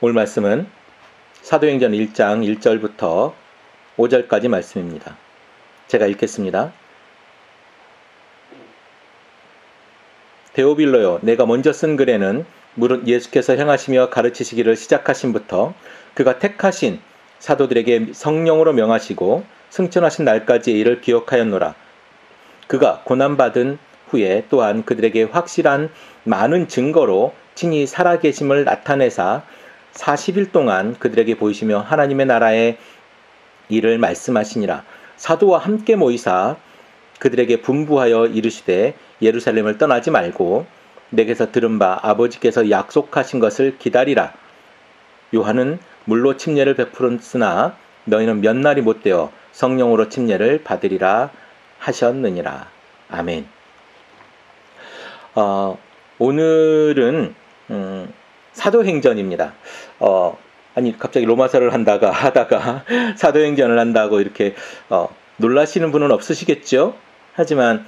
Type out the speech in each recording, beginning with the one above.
오늘 말씀은 사도행전 1장 1절부터 5절까지 말씀입니다. 제가 읽겠습니다. 데오빌로요, 내가 먼저 쓴 글에는 무릇 예수께서 행하시며 가르치시기를 시작하신부터 그가 택하신 사도들에게 성령으로 명하시고 승천하신 날까지의 일을 기억하였노라. 그가 고난받은 후에 또한 그들에게 확실한 많은 증거로 친히 살아계심을 나타내사 40일 동안 그들에게 보이시며 하나님의 나라의 일을 말씀하시니라. 사도와 함께 모이사 그들에게 분부하여 이르시되 예루살렘을 떠나지 말고 내게서 들은 바 아버지께서 약속하신 것을 기다리라. 요한은 물로 침례를 베풀었으나 너희는 몇 날이 못되어 성령으로 침례를 받으리라 하셨느니라. 아멘. 오늘은 사도행전입니다. 아니 갑자기 로마서를 하다가 사도행전을 한다고 이렇게 놀라시는 분은 없으시겠죠? 하지만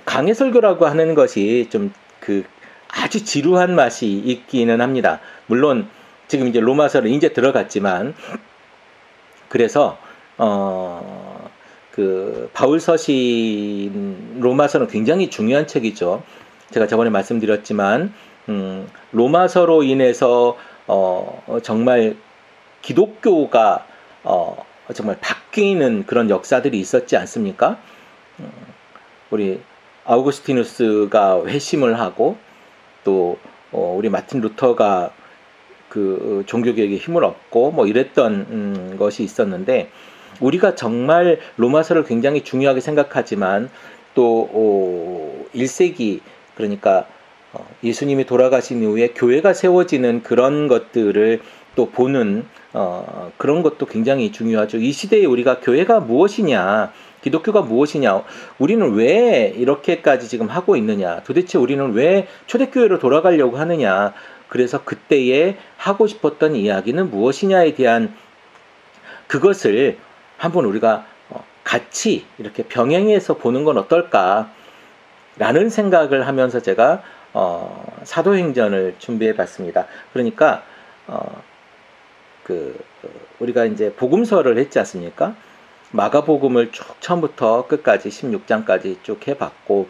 강해 설교라고 하는 것이 좀 아주 지루한 맛이 있기는 합니다. 물론 지금 이제 로마서를 이제 들어갔지만 그래서 바울 서신 로마서는 굉장히 중요한 책이죠. 제가 저번에 말씀드렸지만 로마서로 인해서 정말 기독교가 정말 바뀌는 그런 역사들이 있었지 않습니까? 우리 아우구스티누스가 회심을 하고 또 우리 마틴 루터가 그 종교개혁에 힘을 얻고 뭐 이랬던 것이 있었는데 우리가 정말 로마서를 굉장히 중요하게 생각하지만 또 1세기 그러니까 예수님이 돌아가신 이후에 교회가 세워지는 그런 것들을 또 보는 그런 것도 굉장히 중요하죠. 이 시대에 우리가 교회가 무엇이냐, 기독교가 무엇이냐, 우리는 왜 이렇게까지 지금 하고 있느냐, 도대체 우리는 왜 초대교회로 돌아가려고 하느냐, 그래서 그때에 하고 싶었던 이야기는 무엇이냐에 대한 그것을 한번 우리가 같이 이렇게 병행해서 보는 건 어떨까라는 생각을 하면서 제가 사도행전을 준비해 봤습니다. 그러니까 우리가 이제 복음서를 했지 않습니까? 마가복음을 쭉 처음부터 끝까지 16장까지 쭉 해봤고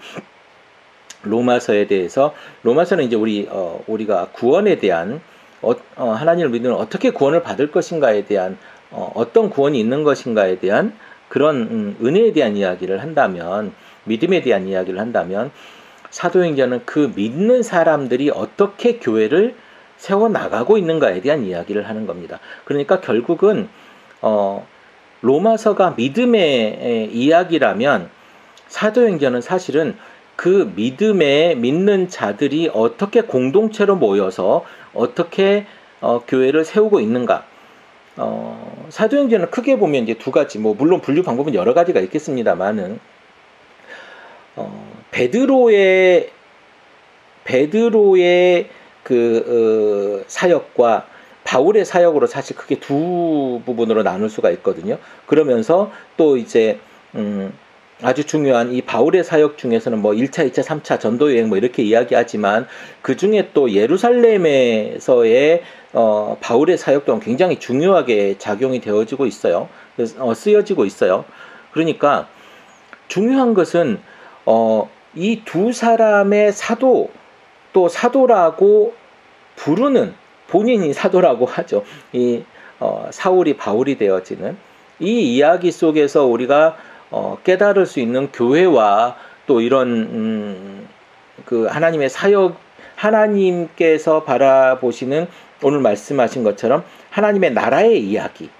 로마서에 대해서 로마서는 이제 우리가 구원에 대한 하나님을 믿으면 어떻게 구원을 받을 것인가에 대한 어떤 구원이 있는 것인가에 대한 그런 은혜에 대한 이야기를 한다면 믿음에 대한 이야기를 한다면 사도행전은 그 믿는 사람들이 어떻게 교회를 세워나가고 있는가에 대한 이야기를 하는 겁니다. 그러니까 결국은 로마서가 믿음의 이야기라면 사도행전은 사실은 그 믿는 자들이 어떻게 공동체로 모여서 어떻게 교회를 세우고 있는가. 사도행전은 크게 보면 이제 두 가지, 물론 분류 방법은 여러 가지가 있겠습니다만은 베드로의 사역과 바울의 사역으로 사실 크게 두 부분으로 나눌 수가 있거든요. 그러면서 또 이제 아주 중요한 이 바울의 사역 중에서는 1차, 2차, 3차 전도 여행 이렇게 이야기하지만 그 중에 또 예루살렘에서의 바울의 사역 또한 굉장히 중요하게 작용이 되어지고 있어요. 쓰여지고 있어요. 그러니까 중요한 것은 이 두 사람의 사도 또 사도라고 부르는 본인이 사도라고 하죠. 이 사울이 바울이 되어지는 이 이야기 속에서 우리가 깨달을 수 있는 교회와 또 이런 그 하나님의 사역 하나님께서 바라보시는 오늘 말씀하신 것처럼 하나님의 나라의 이야기를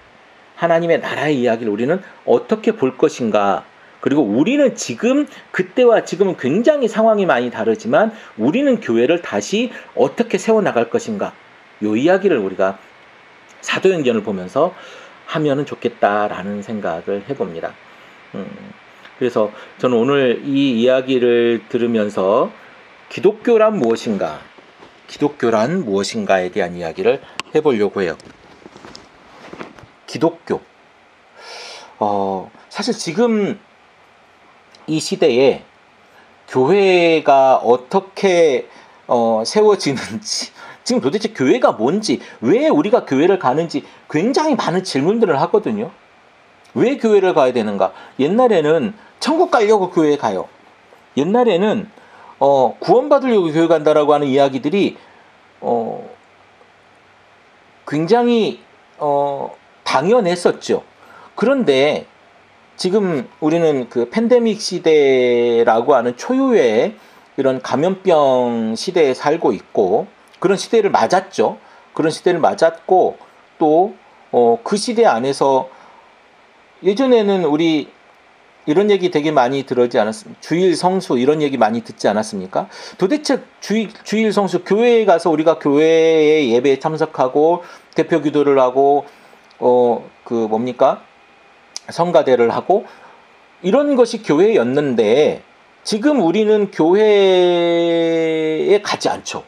우리는 어떻게 볼 것인가. 그리고 우리는 지금 그때와 지금은 굉장히 상황이 많이 다르지만 우리는 교회를 다시 어떻게 세워나갈 것인가. 요 이야기를 우리가 사도행전을 보면서 하면은 좋겠다라는 생각을 해봅니다. 그래서 저는 오늘 이 이야기를 들으면서 기독교란 무엇인가에 대한 이야기를 해보려고 해요. 기독교. 사실 지금 이 시대에 교회가 어떻게 세워지는지 지금 도대체 교회가 뭔지, 왜 우리가 교회를 가는지 굉장히 많은 질문들을 하거든요. 왜 교회를 가야 되는가? 옛날에는 천국 가려고 교회에 가요. 옛날에는 구원받으려고 교회 간다라고 하는 이야기들이 굉장히 당연했었죠. 그런데 지금 우리는 그 팬데믹 시대라고 하는 초유의 이런 감염병 시대에 살고 있고, 그런 시대를 맞았죠. 그런 시대를 맞았고, 또 그 시대 안에서 예전에는 우리 이런 얘기 되게 많이 들었지 않았습니까? 주일 성수 이런 얘기 많이 듣지 않았습니까? 도대체 주일 성수, 교회에 가서 우리가 교회의 예배에 참석하고 대표 기도를 하고 성가대를 하고 이런 것이 교회였는데, 지금 우리는 교회에 가지 않죠.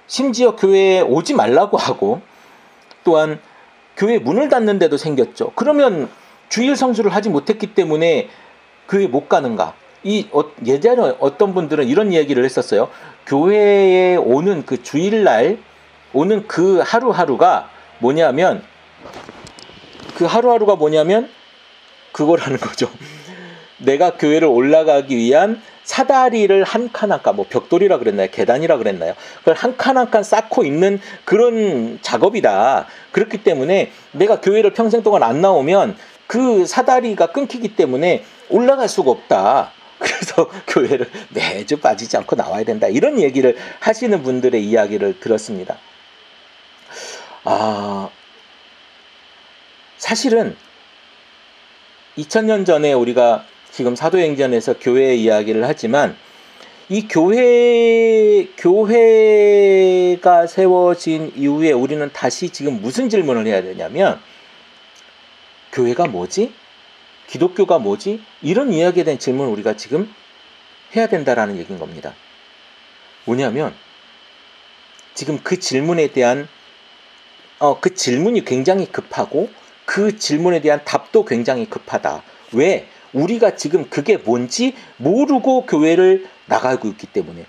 심지어 교회에 오지 말라고 하고, 또한 교회 문을 닫는 데도 생겼죠. 그러면 주일 성수를 하지 못했기 때문에 교회 못 가는가? 예전에 어떤 분들은 이런 이야기를 했었어요. 교회에 오는 그 주일날 오는 그 하루하루가 뭐냐면, 그거라는 거죠. 내가 교회를 올라가기 위한 사다리를 한 칸 한 칸, 벽돌이라 그랬나요? 계단이라 그랬나요? 그걸 한 칸 한 칸 쌓고 있는 그런 작업이다. 그렇기 때문에 내가 교회를 평생 동안 안 나오면 그 사다리가 끊기기 때문에 올라갈 수가 없다. 그래서 교회를 매주 빠지지 않고 나와야 된다. 이런 얘기를 하시는 분들의 이야기를 들었습니다. 사실은 2000년 전에 우리가 지금 사도행전에서 교회 이야기를 하지만, 이 교회가 세워진 이후에 우리는 다시 지금 무슨 질문을 해야 되냐면, 교회가 뭐지? 기독교가 뭐지? 이런 이야기에 대한 질문을 우리가 지금 해야 된다라는 얘기인 겁니다. 뭐냐면, 지금 그 질문에 대한 그 질문이 굉장히 급하고, 그 질문에 대한 답도 굉장히 급하다. 왜? 우리가 지금 그게 뭔지 모르고 교회를 나가고 있기 때문에,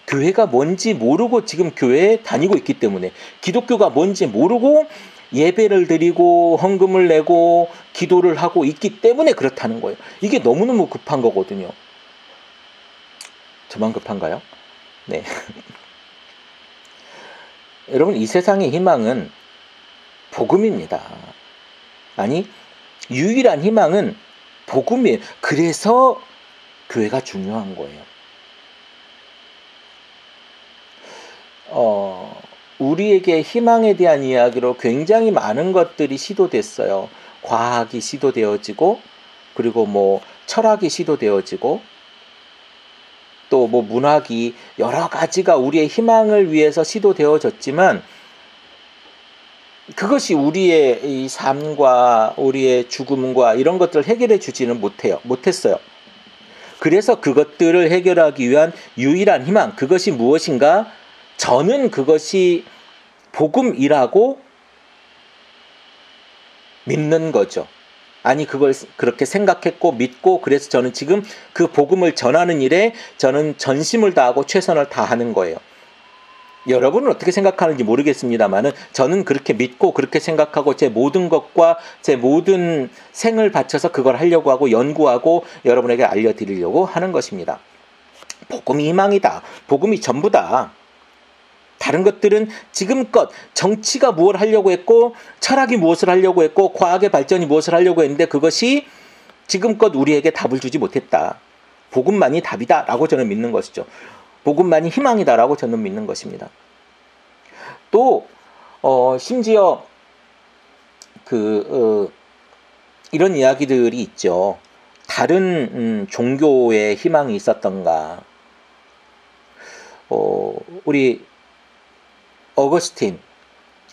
교회가 뭔지 모르고 지금 교회에 다니고 있기 때문에, 기독교가 뭔지 모르고 예배를 드리고 헌금을 내고 기도를 하고 있기 때문에 그렇다는 거예요. 이게 너무너무 급한 거거든요. 저만 급한가요? 네. 여러분, 이 세상의 희망은 복음입니다. 아니, 유일한 희망은 복음이에요. 그래서 교회가 중요한 거예요. 우리에게 희망에 대한 이야기로 굉장히 많은 것들이 시도됐어요. 과학이 시도되어지고, 그리고 철학이 시도되어지고, 또 문학이 여러 가지가 우리의 희망을 위해서 시도되어졌지만, 그것이 우리의 이 삶과 우리의 죽음과 이런 것들을 해결해 주지는 못했어요. 그래서 그것들을 해결하기 위한 유일한 희망, 그것이 무엇인가? 저는 그것이 복음이라고 믿는 거죠. 아니, 그걸 그렇게 생각했고 믿고, 그래서 저는 지금 그 복음을 전하는 일에 저는 전심을 다하고 최선을 다하는 거예요. 여러분은 어떻게 생각하는지 모르겠습니다만은, 저는 그렇게 믿고 그렇게 생각하고 제 모든 것과 제 모든 생을 바쳐서 그걸 하려고 하고 연구하고 여러분에게 알려드리려고 하는 것입니다. 복음이 희망이다. 복음이 전부다. 다른 것들은 지금껏 정치가 무엇을 하려고 했고, 철학이 무엇을 하려고 했고, 과학의 발전이 무엇을 하려고 했는데 그것이 지금껏 우리에게 답을 주지 못했다. 복음만이 답이다라고 저는 믿는 것이죠. 복음만이 희망이다라고 저는 믿는 것입니다. 또 심지어 이런 이야기들이 있죠. 다른 종교의 희망이 있었던가. 우리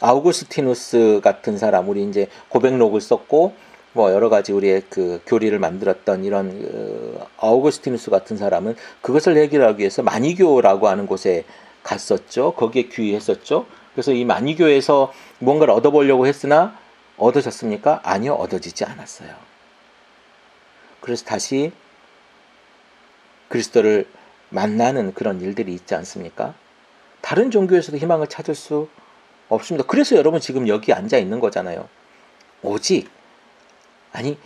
아우구스티누스 같은 사람, 우리 이제 고백록을 썼고 여러 가지 우리의 그 교리를 만들었던 이런 아우구스티누스 같은 사람은 그것을 해결하기 위해서 마니교라고 하는 곳에 갔었죠. 거기에 귀의했었죠. 그래서 이 마니교에서 뭔가를 얻어보려고 했으나 얻어졌습니까? 아니요, 얻어지지 않았어요. 그래서 다시 그리스도를 만나는 그런 일들이 있지 않습니까? 다른 종교에서도 희망을 찾을 수 없습니다. 그래서 여러분 지금 여기 앉아 있는 거잖아요. 오직 아니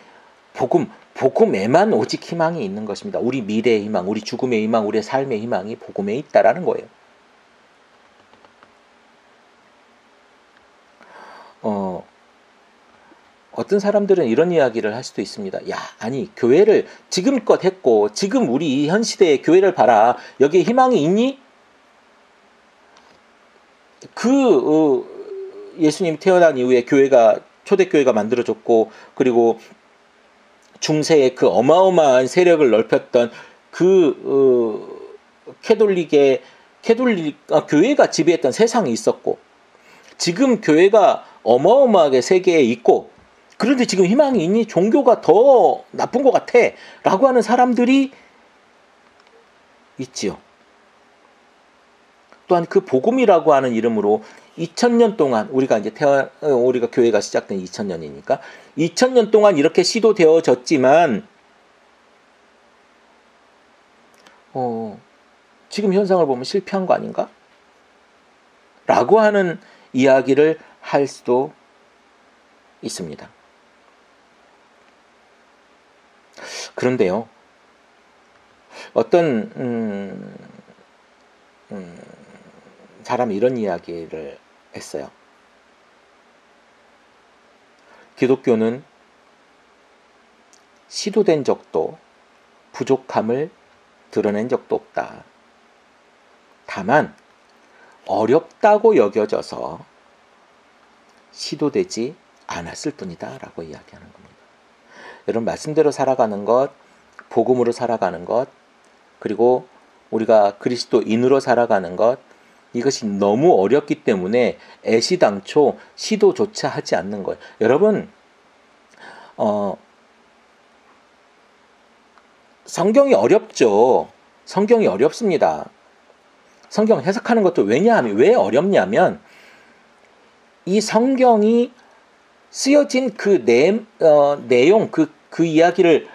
복음에만 오직 희망이 있는 것입니다. 우리 미래의 희망, 우리 죽음의 희망, 우리의 삶의 희망이 복음에 있다라는 거예요. 어떤 사람들은 이런 이야기를 할 수도 있습니다. 야, 아니 교회를 지금껏 했고 지금 우리 현 시대의 교회를 봐라. 여기에 희망이 있니? 예수님이 태어난 이후에 교회가 초대교회가 만들어졌고 그리고 중세의 그 어마어마한 세력을 넓혔던 교회가 지배했던 세상이 있었고 지금 교회가 어마어마하게 세계에 있고 그런데 지금 희망이 있니? 종교가 더 나쁜 것 같아 라고 하는 사람들이 있지요. 또한 그 복음이라고 하는 이름으로 2000년 동안 우리가 교회가 시작된 2000년이니까 2000년 동안 이렇게 시도되어졌지만 지금 현상을 보면 실패한 거 아닌가? 라고 하는 이야기를 할 수도 있습니다. 그런데요, 어떤 사람이 이런 이야기를 했어요. 기독교는 시도된 적도 부족함을 드러낸 적도 없다. 다만 어렵다고 여겨져서 시도되지 않았을 뿐이다 라고 이야기하는 겁니다. 여러분 말씀대로 살아가는 것, 복음으로 살아가는 것, 그리고 우리가 그리스도인으로 살아가는 것, 이것이 너무 어렵기 때문에 애시당초 시도조차 하지 않는 거예요. 여러분 성경이 어렵죠. 성경이 어렵습니다. 성경 해석하는 것도 왜 어렵냐면 이 성경이 쓰여진 그 내용, 그 이야기를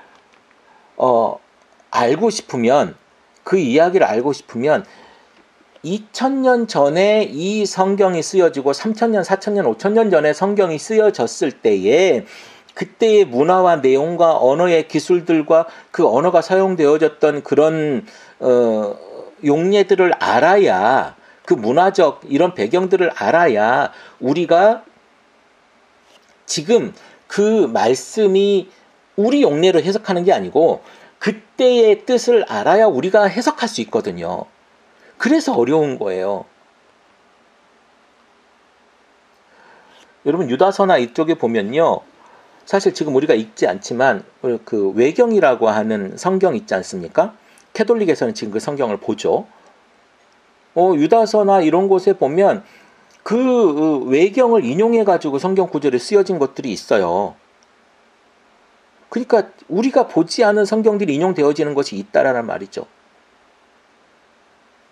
알고 싶으면 2000년 전에 이 성경이 쓰여지고 3000년, 4000년, 5000년 전에 성경이 쓰여졌을 때에 그때의 문화와 내용과 언어의 기술들과 그 언어가 사용되어졌던 그런 용례들을 알아야, 그 문화적 이런 배경들을 알아야 우리가 지금 그 말씀이 우리 용례로 해석하는 게 아니고 그때의 뜻을 알아야 우리가 해석할 수 있거든요. 그래서 어려운 거예요. 여러분 유다서나 이쪽에 보면요, 사실 지금 우리가 읽지 않지만 그 외경이라고 하는 성경 있지 않습니까? 캐톨릭에서는 지금 그 성경을 보죠. 유다서나 이런 곳에 보면 그 외경을 인용해 가지고 성경 구절에 쓰여진 것들이 있어요. 그러니까 우리가 보지 않은 성경들이 인용되어지는 것이 있다라는 말이죠.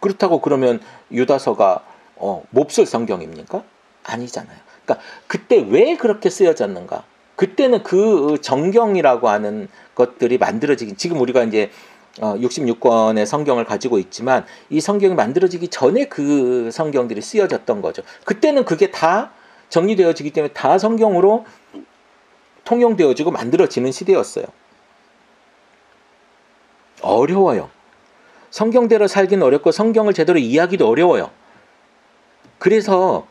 그렇다고 그러면 유다서가 몹쓸 성경입니까? 아니잖아요. 그러니까 그때 왜 그렇게 쓰여졌는가? 그때는 그 정경이라고 하는 것들이 만들어지긴, 지금 우리가 이제 66권의 성경을 가지고 있지만 이 성경이 만들어지기 전에 그 성경들이 쓰여졌던 거죠. 그때는 그게 다 정리되어지기 때문에 다 성경으로 통용되어지고 만들어지는 시대였어요. 어려워요. 성경대로 살기는 어렵고 성경을 제대로 이해하기도 어려워요. 그래서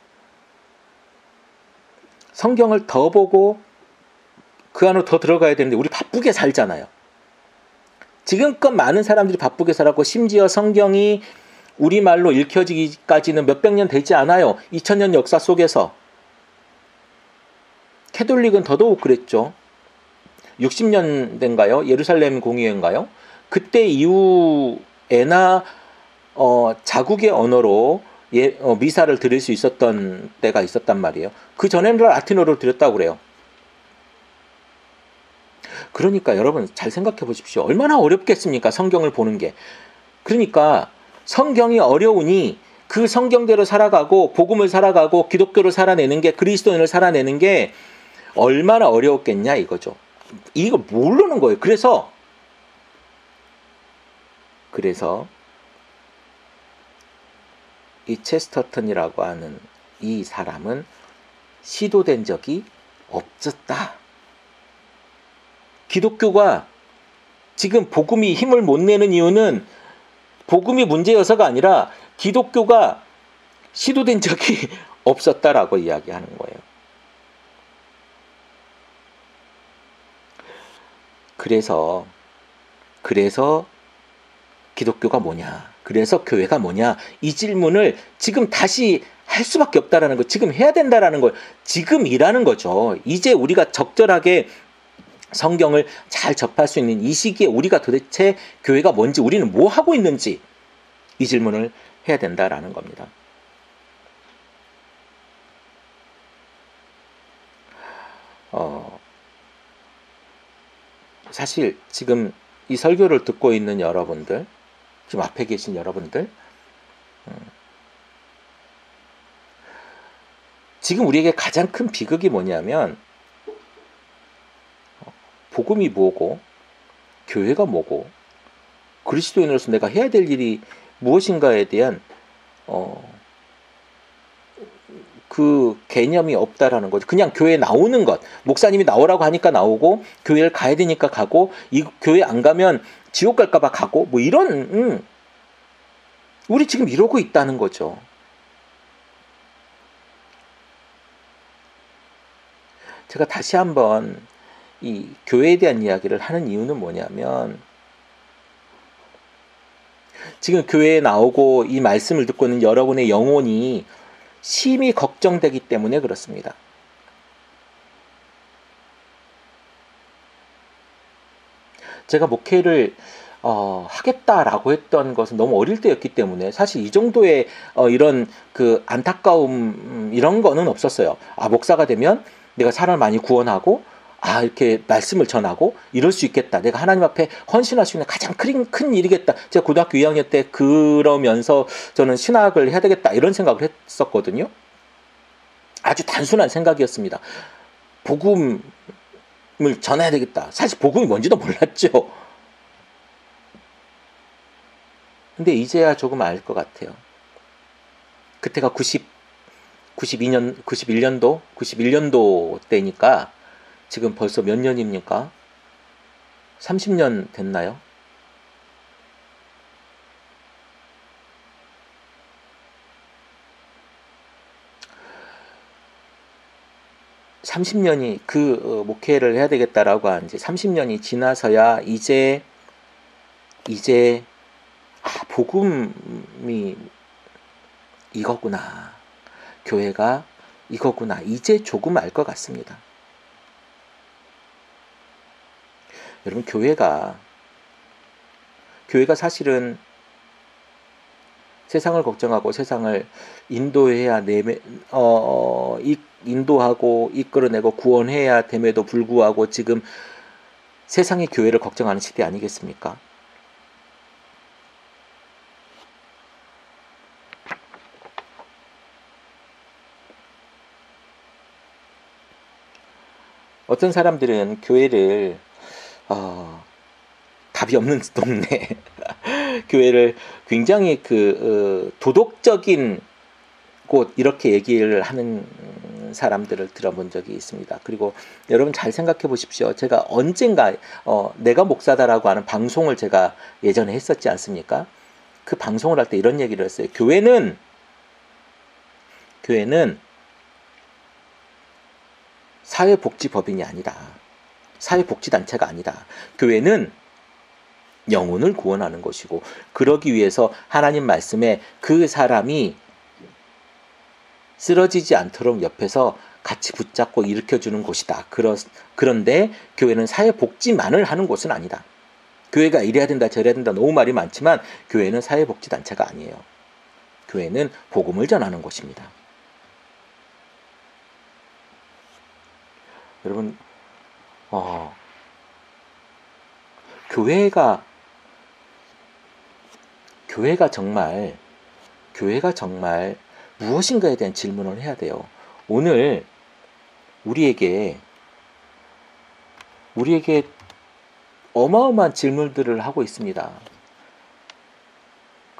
성경을 더 보고 그 안으로 더 들어가야 되는데 우리 바쁘게 살잖아요. 지금껏 많은 사람들이 바쁘게 살았고 심지어 성경이 우리말로 읽혀지기까지는 몇백 년 되지 않아요. 2000년 역사 속에서. 캐톨릭은 더더욱 그랬죠. 60년대인가요? 예루살렘 공의회인가요? 그때 이후에나 자국의 언어로 미사를 드릴 수 있었던 때가 있었단 말이에요. 그 전에는 라틴어로 드렸다고 그래요. 그러니까 여러분 잘 생각해 보십시오. 얼마나 어렵겠습니까? 성경을 보는 게. 그러니까 성경이 어려우니 그 성경대로 살아가고 복음을 살아가고 기독교를 살아내는 게, 그리스도인을 살아내는 게 얼마나 어려웠겠냐 이거죠. 이거 모르는 거예요. 그래서 이 체스터턴이라고 하는 이 사람은 시도된 적이 없었다. 기독교가 지금 복음이 힘을 못 내는 이유는 복음이 문제여서가 아니라 기독교가 시도된 적이 없었다라고 이야기하는 거예요. 그래서 기독교가 뭐냐? 그래서 교회가 뭐냐? 이 질문을 지금 다시 할 수밖에 없다라는 거, 지금 해야 된다라는 걸 지금 일하는 거죠. 이제 우리가 적절하게 성경을 잘 접할 수 있는 이 시기에 우리가 도대체 교회가 뭔지, 우리는 뭐 하고 있는지 이 질문을 해야 된다라는 겁니다. 사실 지금 이 설교를 듣고 있는 여러분들, 지금 앞에 계신 여러분들, 지금 우리에게 가장 큰 비극이 뭐냐면 복음이 뭐고 교회가 뭐고 그리스도인으로서 내가 해야 될 일이 무엇인가에 대한 그 개념이 없다라는 거죠. 그냥 교회에 나오는 것, 목사님이 나오라고 하니까 나오고 교회를 가야 되니까 가고, 이 교회 안 가면 지옥 갈까봐 가고, 뭐 이런 우리 지금 이러고 있다는 거죠. 제가 다시 한번 이 교회에 대한 이야기를 하는 이유는 뭐냐면, 지금 교회에 나오고 이 말씀을 듣고 있는 여러분의 영혼이 심히 걱정되기 때문에 그렇습니다. 제가 목회를 하겠다라고 했던 것은 너무 어릴 때였기 때문에 사실 이 정도의 이런 그 안타까움 이런 거는 없었어요. 목사가 되면 내가 사람을 많이 구원하고 이렇게 말씀을 전하고 이럴 수 있겠다. 내가 하나님 앞에 헌신할 수 있는 가장 큰 일이겠다. 제가 고등학교 2학년 때 그러면서 저는 신학을 해야 되겠다 이런 생각을 했었거든요. 아주 단순한 생각이었습니다. 복음을 전해야 되겠다. 사실 복음이 뭔지도 몰랐죠. 근데 이제야 조금 알 것 같아요. 그때가 91년도 때니까 지금 벌써 몇 년입니까? 30년 됐나요? (30년이) 목회를 해야 되겠다라고 한 지 30년이 지나서야 이제 복음이 이거구나, 교회가 이거구나, 이제 조금 알 것 같습니다. 여러분, 교회가 사실은 세상을 걱정하고 세상을 인도해야 인도하고 이끌어내고 구원해야 됨에도 불구하고 지금 세상의 교회를 걱정하는 시대 아니겠습니까? 어떤 사람들은 교회를 답이 없는 동네 교회를 굉장히 도덕적인 곳 이렇게 얘기를 하는 사람들을 들어본 적이 있습니다. 그리고 여러분 잘 생각해 보십시오. 제가 언젠가 내가 목사다라고 하는 방송을 제가 예전에 했었지 않습니까? 그 방송을 할 때 이런 얘기를 했어요. 교회는 사회복지법인이 아니다. 사회복지단체가 아니다. 교회는 영혼을 구원하는 것이고, 그러기 위해서 하나님 말씀에 그 사람이 쓰러지지 않도록 옆에서 같이 붙잡고 일으켜주는 곳이다. 그런데 교회는 사회복지만을 하는 곳은 아니다. 교회가 이래야 된다 저래야 된다 너무 말이 많지만 교회는 사회복지단체가 아니에요. 교회는 복음을 전하는 곳입니다. 여러분, 교회가 정말 무엇인가에 대한 질문을 해야 돼요. 오늘 우리에게 어마어마한 질문들을 하고 있습니다.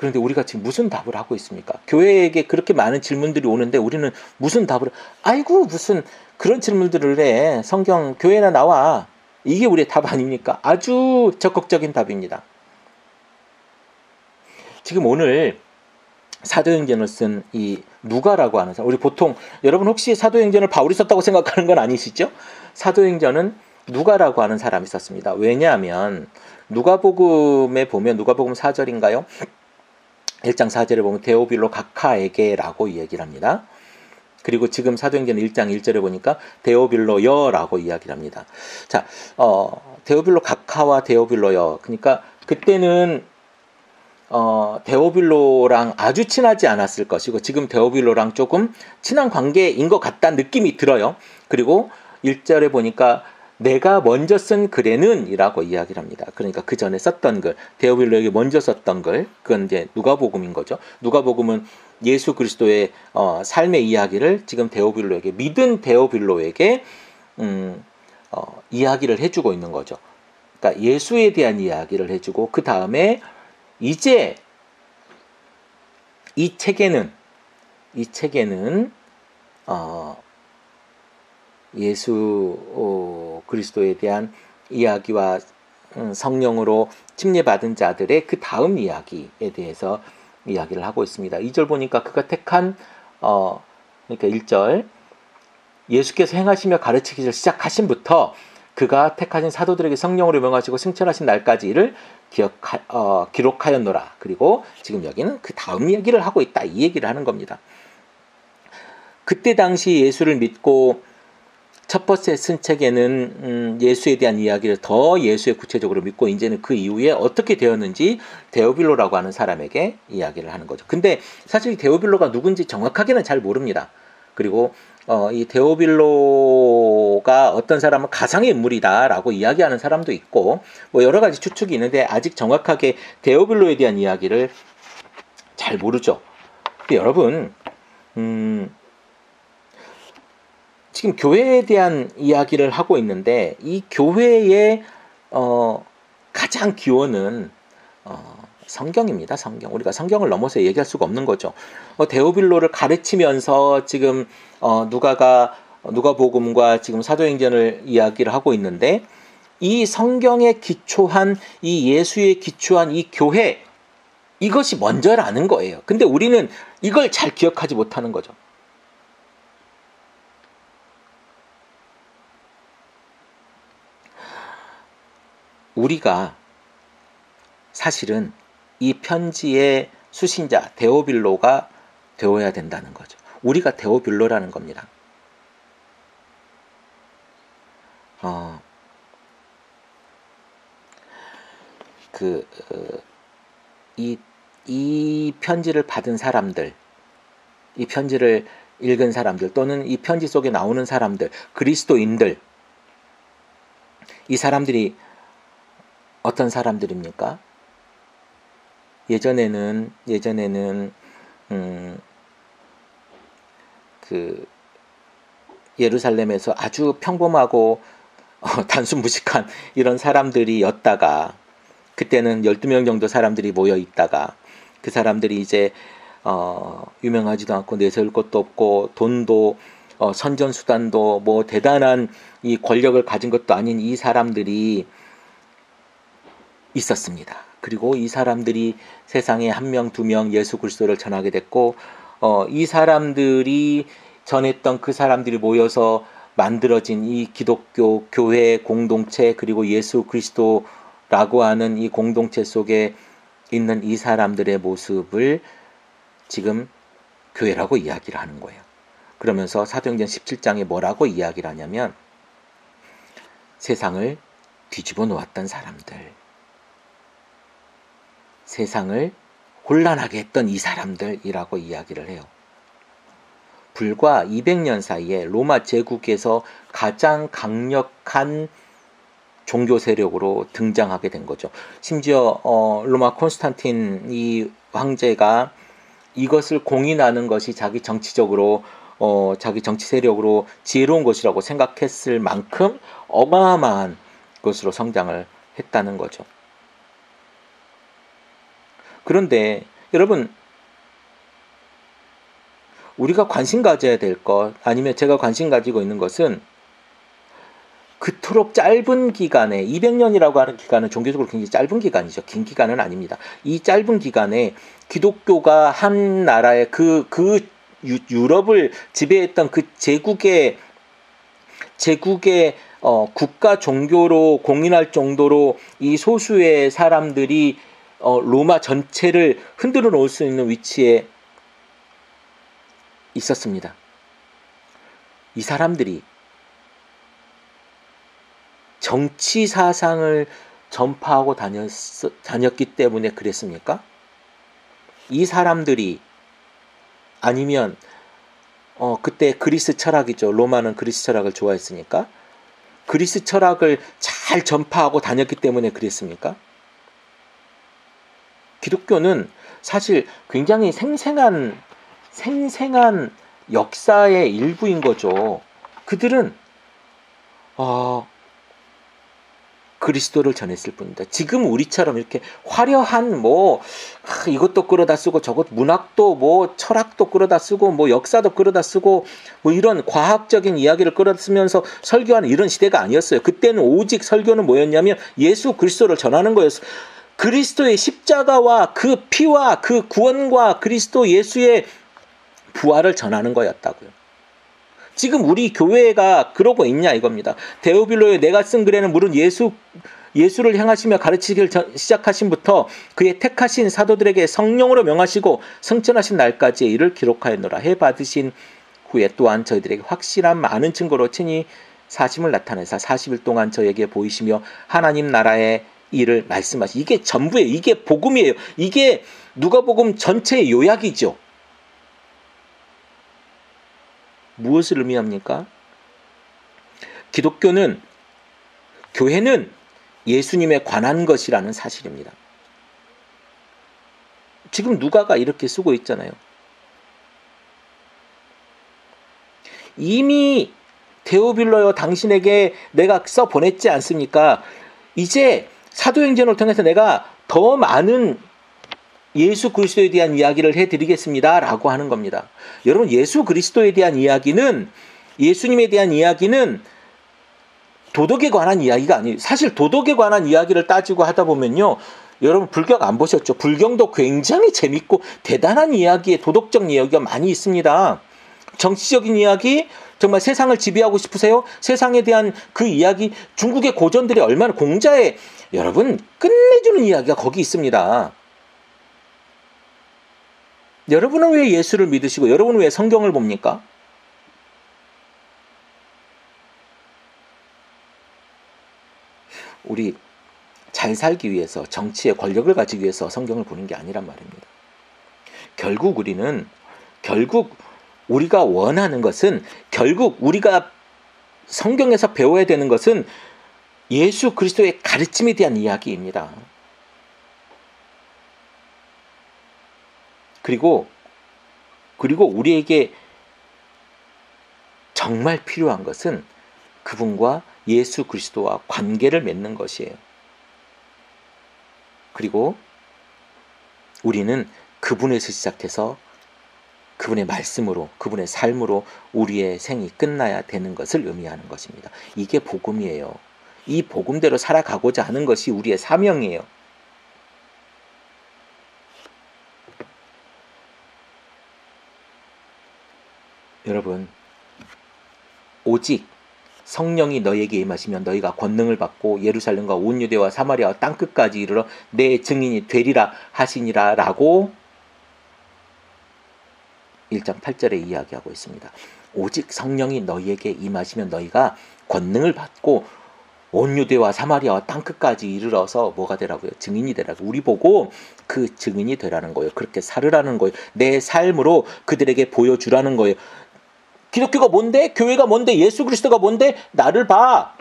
그런데 우리가 지금 무슨 답을 하고 있습니까? 교회에게 그렇게 많은 질문들이 오는데 우리는 무슨 답을, 아이고, 무슨 그런 질문들을 해. 성경, 교회나 나와. 이게 우리의 답 아닙니까? 아주 적극적인 답입니다. 지금 오늘 사도행전을 쓴 이 누가라고 하는 사람, 우리 보통 여러분 혹시 사도행전을 바울이 썼다고 생각하는 건 아니시죠? 사도행전은 누가라고 하는 사람이 썼습니다. 왜냐하면 누가복음에 보면 누가복음 4절인가요? 1장 4절에 보면 데오빌로 각하에게라고 얘기를 합니다. 그리고 지금 사도행전 1장 1절에 보니까 데오빌로여라고 이야기를 합니다. 자, 데오빌로 각하와 데오빌로여. 그러니까 그때는 데오빌로랑 아주 친하지 않았을 것이고 지금 데오빌로랑 조금 친한 관계인 것 같다는 느낌이 들어요. 그리고 1절에 보니까 내가 먼저 쓴 글에는 이라고 이야기를 합니다. 그러니까 그 전에 썼던 글, 데오빌로에게 먼저 썼던 글, 그건 이제 누가복음인 거죠. 누가복음은 예수 그리스도의 삶의 이야기를 지금 데오빌로에게, 믿은 데오빌로에게 이야기를 해주고 있는 거죠. 그러니까 예수에 대한 이야기를 해주고 그 다음에 이제 이 책에는 예수 그리스도에 대한 이야기와 성령으로 침례받은 자들의 그 다음 이야기에 대해서 이야기를 하고 있습니다. 2절 보니까 그가 택한 그러니까 1절 예수께서 행하시며 가르치기를 시작하신부터 그가 택하신 사도들에게 성령으로 명하시고 승천하신 날까지 이를 기록하였노라. 그리고 지금 여기는 그 다음 얘기를 하고 있다. 이 얘기를 하는 겁니다. 그때 당시 예수를 믿고 첫 번째 쓴 책에는 예수에 대한 이야기를 더 예수에 구체적으로 믿고 이제는 그 이후에 어떻게 되었는지 데오빌로라고 하는 사람에게 이야기를 하는 거죠. 근데 사실 데오빌로가 누군지 정확하게는 잘 모릅니다. 그리고 이 데오빌로가 어떤 사람은 가상의 인물이다라고 이야기하는 사람도 있고 뭐 여러 가지 추측이 있는데 아직 정확하게 데오빌로에 대한 이야기를 잘 모르죠. 근데 여러분 지금 교회에 대한 이야기를 하고 있는데 이 교회의 가장 기원은 성경입니다. 성경. 우리가 성경을 넘어서 얘기할 수가 없는 거죠. 데오빌로를 가르치면서 지금 누가복음과 지금 사도행전을 이야기를 하고 있는데 이 성경에 기초한 이 예수에 기초한 이 교회 이것이 먼저라는 거예요. 근데 우리는 이걸 잘 기억하지 못하는 거죠. 우리가 사실은 이 편지의 수신자 데오빌로가 되어야 된다는 거죠. 우리가 데오빌로라는 겁니다. 이 편지를 받은 사람들, 이 편지를 읽은 사람들 또는 이 편지 속에 나오는 사람들, 그리스도인들, 이 사람들이 어떤 사람들입니까? 예전에는 그 예루살렘에서 아주 평범하고 단순무식한 이런 사람들이었다가 그때는 12명 정도 사람들이 모여 있다가 그 사람들이 이제 유명하지도 않고 내세울 것도 없고 돈도 선전수단도 뭐 대단한 이 권력을 가진 것도 아닌 이 사람들이 있었습니다. 그리고 이 사람들이 세상에 한 명, 두 명 예수 그리스도를 전하게 됐고 이 사람들이 전했던 그 사람들이 모여서 만들어진 이 기독교 교회 공동체 그리고 예수 그리스도라고 하는 이 공동체 속에 있는 이 사람들의 모습을 지금 교회라고 이야기를 하는 거예요. 그러면서 사도행전 17장에 뭐라고 이야기를 하냐면 세상을 뒤집어 놓았던 사람들, 세상을 혼란하게 했던 이 사람들이라고 이야기를 해요. 불과 200년 사이에 로마 제국에서 가장 강력한 종교 세력으로 등장하게 된 거죠. 심지어 로마 콘스탄틴 이 황제가 이것을 공인하는 것이 자기 정치적으로 자기 정치 세력으로 지혜로운 것이라고 생각했을 만큼 어마어마한 것으로 성장을 했다는 거죠. 그런데 여러분, 우리가 관심 가져야 될 것, 아니면 제가 관심 가지고 있는 것은 그토록 짧은 기간에, 200년이라고 하는 기간은 종교적으로 굉장히 짧은 기간이죠. 긴 기간은 아닙니다. 이 짧은 기간에 기독교가 한 나라의 유럽을 지배했던 그 제국의 국가 종교로 공인할 정도로 이 소수의 사람들이 로마 전체를 흔들어 놓을 수 있는 위치에 있었습니다. 이 사람들이 정치 사상을 전파하고 다녔기 때문에 그랬습니까? 이 사람들이 아니면 그때 그리스 철학이죠. 로마는 그리스 철학을 좋아했으니까 그리스 철학을 잘 전파하고 다녔기 때문에 그랬습니까? 기독교는 사실 굉장히 생생한 역사의 일부인 거죠. 그들은 그리스도를 전했을 뿐입니다. 지금 우리처럼 이렇게 화려한 이것도 끌어다 쓰고 저것 문학도 철학도 끌어다 쓰고 역사도 끌어다 쓰고 이런 과학적인 이야기를 끌어다 쓰면서 설교하는 이런 시대가 아니었어요. 그때는 오직 설교는 뭐였냐면 예수 그리스도를 전하는 거였어요. 그리스도의 십자가와 그 피와 그 구원과 그리스도 예수의 부활을 전하는 거였다고요. 지금 우리 교회가 그러고 있냐 이겁니다. 데오빌로에 내가 쓴 글에는 물론 예수를 향하시며 가르치기를 시작하신부터 그의 택하신 사도들에게 성령으로 명하시고 성천하신 날까지의 일을 기록하였노라. 해 받으신 후에 또한 저희들에게 확실한 많은 증거로 친히 사심을 나타내사 40일 동안 저에게 보이시며 하나님 나라의 일을 말씀하시. 이게 전부예요. 이게 복음이에요. 이게 누가복음 전체의 요약이죠. 무엇을 의미합니까? 교회는 예수님에 관한 것이라는 사실입니다. 지금 누가가 이렇게 쓰고 있잖아요. 이미 데오빌로여 당신에게 내가 써 보냈지 않습니까? 이제 사도행전을 통해서 내가 더 많은 예수 그리스도에 대한 이야기를 해드리겠습니다 라고 하는 겁니다. 여러분, 예수 그리스도에 대한 이야기는, 예수님에 대한 이야기는 도덕에 관한 이야기가 아니에요. 사실 도덕에 관한 이야기를 따지고 하다 보면요, 여러분 불경 안 보셨죠? 불경도 굉장히 재밌고 대단한 이야기에 도덕적 이야기가 많이 있습니다. 정치적인 이야기, 정말 세상을 지배하고 싶으세요? 세상에 대한 그 이야기, 중국의 고전들이 얼마나 공자에 여러분 끝내주는 이야기가 거기 있습니다. 여러분은 왜 예수를 믿으시고 여러분은 왜 성경을 봅니까? 우리 잘 살기 위해서, 정치의 권력을 가지기 위해서 성경을 보는 게 아니란 말입니다. 결국 우리가 원하는 것은, 결국 우리가 성경에서 배워야 되는 것은 예수 그리스도의 가르침에 대한 이야기입니다. 그리고 우리에게 정말 필요한 것은 그분과 예수 그리스도와 관계를 맺는 것이에요. 그리고 우리는 그분에서 시작해서 그분의 말씀으로, 그분의 삶으로 우리의 생이 끝나야 되는 것을 의미하는 것입니다. 이게 복음이에요. 이 복음대로 살아가고자 하는 것이 우리의 사명이에요. 여러분, 오직 성령이 너희에게 임하시면 너희가 권능을 받고 예루살렘과 온 유대와 사마리아와 땅끝까지 이르러 내 증인이 되리라 하시니라 라고 1장 8절에 이야기하고 있습니다. 오직 성령이 너희에게 임하시면 너희가 권능을 받고 온 유대와 사마리아와 땅끝까지 이르러서 뭐가 되라고요? 증인이 되라고. 우리 보고 그 증인이 되라는 거예요. 그렇게 살으라는 거예요. 내 삶으로 그들에게 보여주라는 거예요. 기독교가 뭔데? 교회가 뭔데? 예수 그리스도가 뭔데? 나를 봐!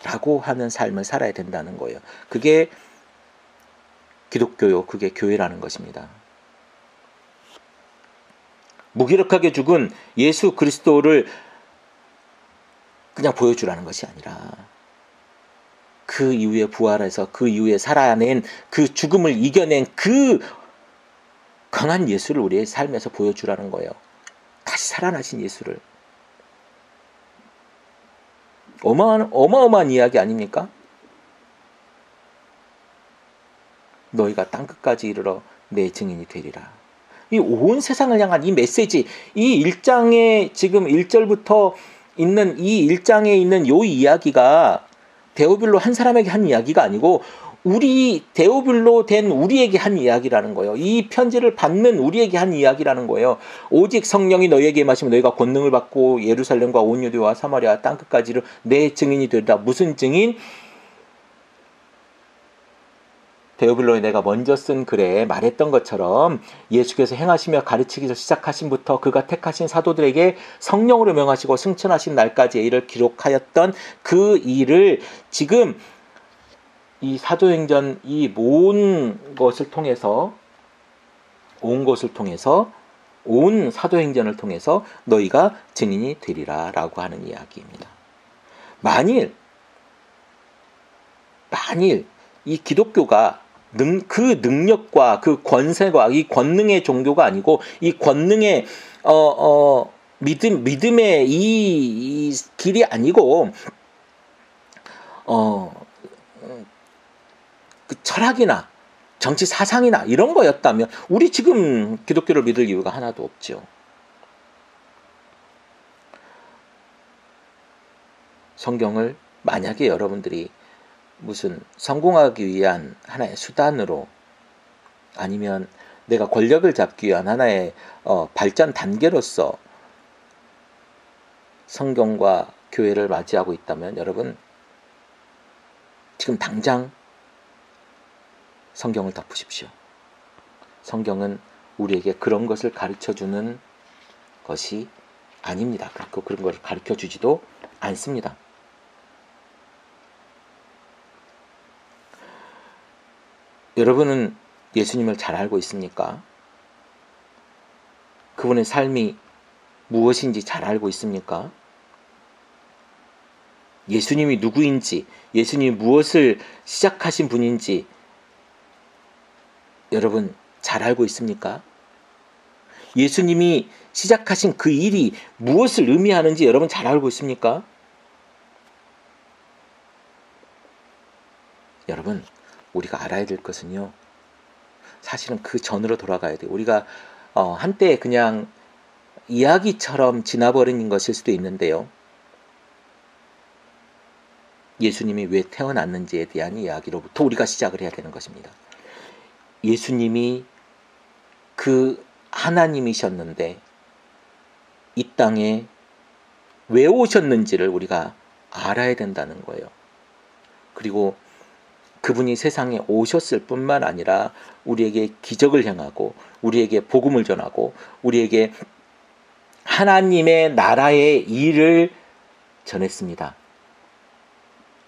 라고 하는 삶을 살아야 된다는 거예요. 그게 기독교요. 그게 교회라는 것입니다. 무기력하게 죽은 예수 그리스도를 그냥 보여주라는 것이 아니라 그 이후에 부활해서 그 이후에 살아낸 그 죽음을 이겨낸 그 강한 예수를 우리의 삶에서 보여주라는 거예요. 다시 살아나신 예수를. 어마어마한 이야기 아닙니까? 너희가 땅끝까지 이르러 내 증인이 되리라. 이 온 세상을 향한 이 메시지, 이 1장에 지금 1절부터 있는 이 1장에 있는 요 이야기가 데오빌로 한 사람에게 한 이야기가 아니고 우리 데오빌로 된 우리에게 한 이야기라는 거예요. 이 편지를 받는 우리에게 한 이야기라는 거예요. 오직 성령이 너희에게 임하시면 너희가 권능을 받고 예루살렘과 온 유대와 사마리아 땅끝까지를 내 증인이 되리라. 무슨 증인? 데오빌로에 내가 먼저 쓴 글에 말했던 것처럼 예수께서 행하시며 가르치기 시작하신부터 그가 택하신 사도들에게 성령으로 명하시고 승천하신 날까지의 일을 기록하였던 그 일을 지금 이 사도행전 이 온 것을 통해서 온 사도행전을 통해서 너희가 증인이 되리라 라고 하는 이야기입니다. 만일 이 기독교가 그 능력과 그 권세과 이 권능의 종교가 아니고 이 권능의 믿음의 이 길이 아니고 그 철학이나 정치 사상이나 이런 거였다면 우리 지금 기독교를 믿을 이유가 하나도 없죠. 성경을 만약에 여러분들이 무슨 성공하기 위한 하나의 수단으로 아니면 내가 권력을 잡기 위한 하나의 발전 단계로서 성경과 교회를 맞이하고 있다면 여러분 지금 당장 성경을 덮으십시오. 성경은 우리에게 그런 것을 가르쳐주는 것이 아닙니다. 그리고 그런 것을 가르쳐주지도 않습니다. 여러분은 예수님을 잘 알고 있습니까? 그분의 삶이 무엇인지 잘 알고 있습니까? 예수님이 누구인지, 예수님이 무엇을 시작하신 분인지 여러분 잘 알고 있습니까? 예수님이 시작하신 그 일이 무엇을 의미하는지 여러분 잘 알고 있습니까? 여러분 우리가 알아야 될 것은요. 사실은 그 전으로 돌아가야 돼요. 우리가 한때 그냥 이야기처럼 지나버린 것일 수도 있는데요. 예수님이 왜 태어났는지에 대한 이야기로부터 우리가 시작을 해야 되는 것입니다. 예수님이 그 하나님이셨는데 이 땅에 왜 오셨는지를 우리가 알아야 된다는 거예요. 그리고 그분이 세상에 오셨을 뿐만 아니라 우리에게 기적을 행하고 우리에게 복음을 전하고 우리에게 하나님의 나라의 일을 전했습니다.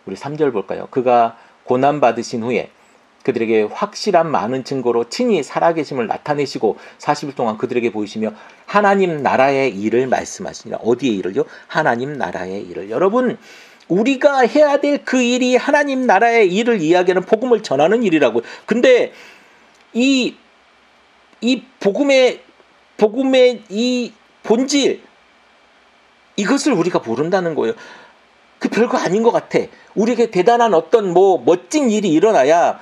우리 3절 볼까요? 그가 고난받으신 후에 그들에게 확실한 많은 증거로 친히 살아계심을 나타내시고 40일 동안 그들에게 보이시며 하나님 나라의 일을 말씀하시니라. 어디의 일을요? 하나님 나라의 일을. 여러분 우리가 해야 될 그 일이 하나님 나라의 일을 이야기하는 복음을 전하는 일이라고요. 근데 이 복음의 이 본질 이것을 우리가 모른다는 거예요. 그 별거 아닌 것 같아. 우리에게 대단한 어떤 멋진 일이 일어나야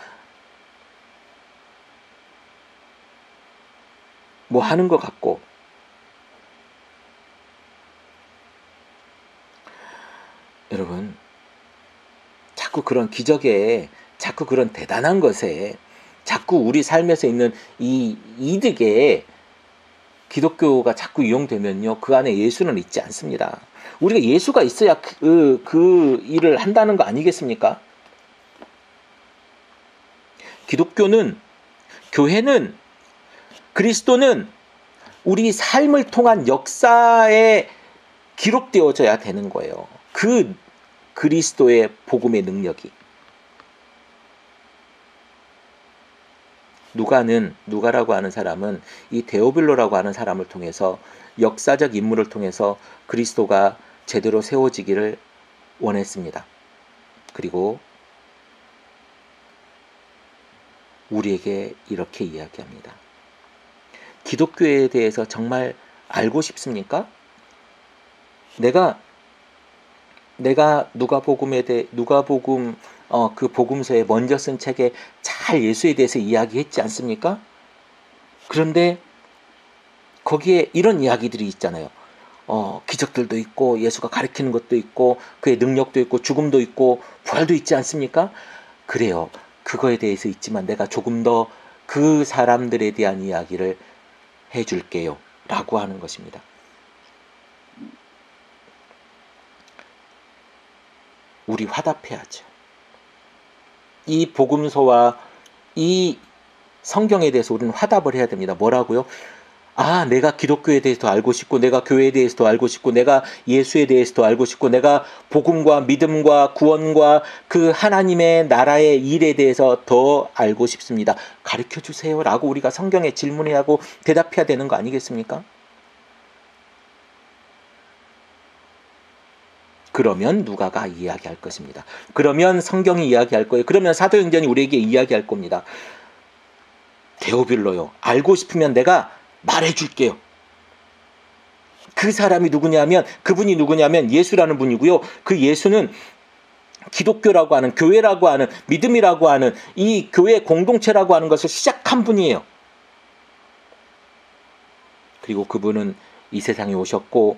하는 것 같고 여러분 자꾸 그런 기적에 자꾸 그런 대단한 것에 자꾸 우리 삶에서 있는 이 이득에 기독교가 자꾸 이용되면요 그 안에 예수는 있지 않습니다. 우리가 예수가 있어야 그 일을 한다는 거 아니겠습니까? 교회는 그리스도는 우리 삶을 통한 역사에 기록되어져야 되는 거예요. 그 그리스도의 복음의 능력이. 누가라고 하는 사람은 이 데오빌로라고 하는 사람을 통해서 역사적 인물을 통해서 그리스도가 제대로 세워지기를 원했습니다. 그리고 우리에게 이렇게 이야기합니다. 기독교에 대해서 정말 알고 싶습니까? 내가 누가복음 그 복음서에 먼저 쓴 책에 잘 예수에 대해서 이야기했지 않습니까? 그런데 거기에 이런 이야기들이 있잖아요. 기적들도 있고 예수가 가르치는 것도 있고 그의 능력도 있고 죽음도 있고 부활도 있지 않습니까? 그래요. 그거에 대해서 있지만 내가 조금 더 그 사람들에 대한 이야기를 해줄게요. 라고 하는 것입니다. 우리 화답해야죠. 이 복음서와 이 성경에 대해서 우리는 화답을 해야 됩니다. 뭐라고요? 내가 기독교에 대해서 더 알고 싶고, 내가 교회에 대해서 더 알고 싶고, 내가 예수에 대해서 더 알고 싶고, 내가 복음과 믿음과 구원과 그 하나님의 나라의 일에 대해서 더 알고 싶습니다. 가르쳐 주세요. 라고 우리가 성경에 질문해야 하고 대답해야 되는 거 아니겠습니까? 그러면 누가가 이야기할 것입니다. 그러면 성경이 이야기할 거예요. 그러면 사도행전이 우리에게 이야기할 겁니다. 데오빌로요. 알고 싶으면 내가 말해줄게요. 그 사람이 누구냐면 그분이 누구냐면 예수라는 분이고요. 그 예수는 기독교라고 하는 교회라고 하는 믿음이라고 하는 이 교회 공동체라고 하는 것을 시작한 분이에요. 그리고 그분은 이 세상에 오셨고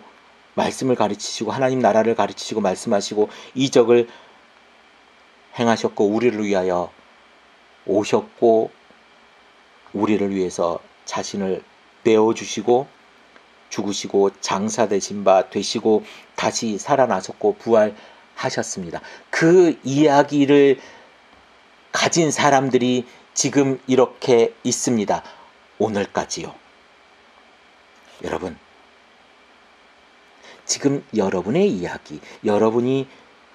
말씀을 가르치시고 하나님 나라를 가르치시고 말씀하시고 이적을 행하셨고 우리를 위하여 오셨고 우리를 위해서 자신을 내어주시고 죽으시고 장사되신 바 되시고 다시 살아나셨고 부활하셨습니다. 그 이야기를 가진 사람들이 지금 이렇게 있습니다. 오늘까지요. 여러분, 지금 여러분의 이야기, 여러분이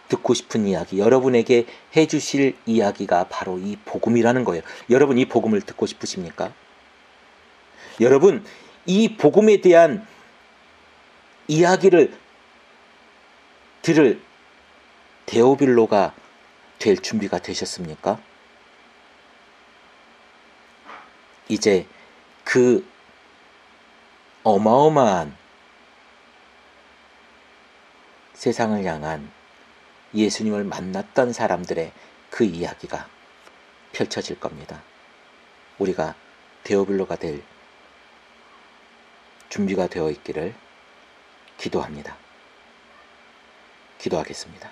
듣고 싶은 이야기, 여러분에게 해주실 이야기가 바로 이 복음이라는 거예요. 여러분 이 복음을 듣고 싶으십니까? 여러분 이 복음에 대한 이야기를 들을 데오빌로가 될 준비가 되셨습니까? 이제 그 어마어마한 세상을 향한 예수님을 만났던 사람들의 그 이야기가 펼쳐질 겁니다. 우리가 데오빌로가 될 준비가 되어 있기를 기도합니다. 기도하겠습니다.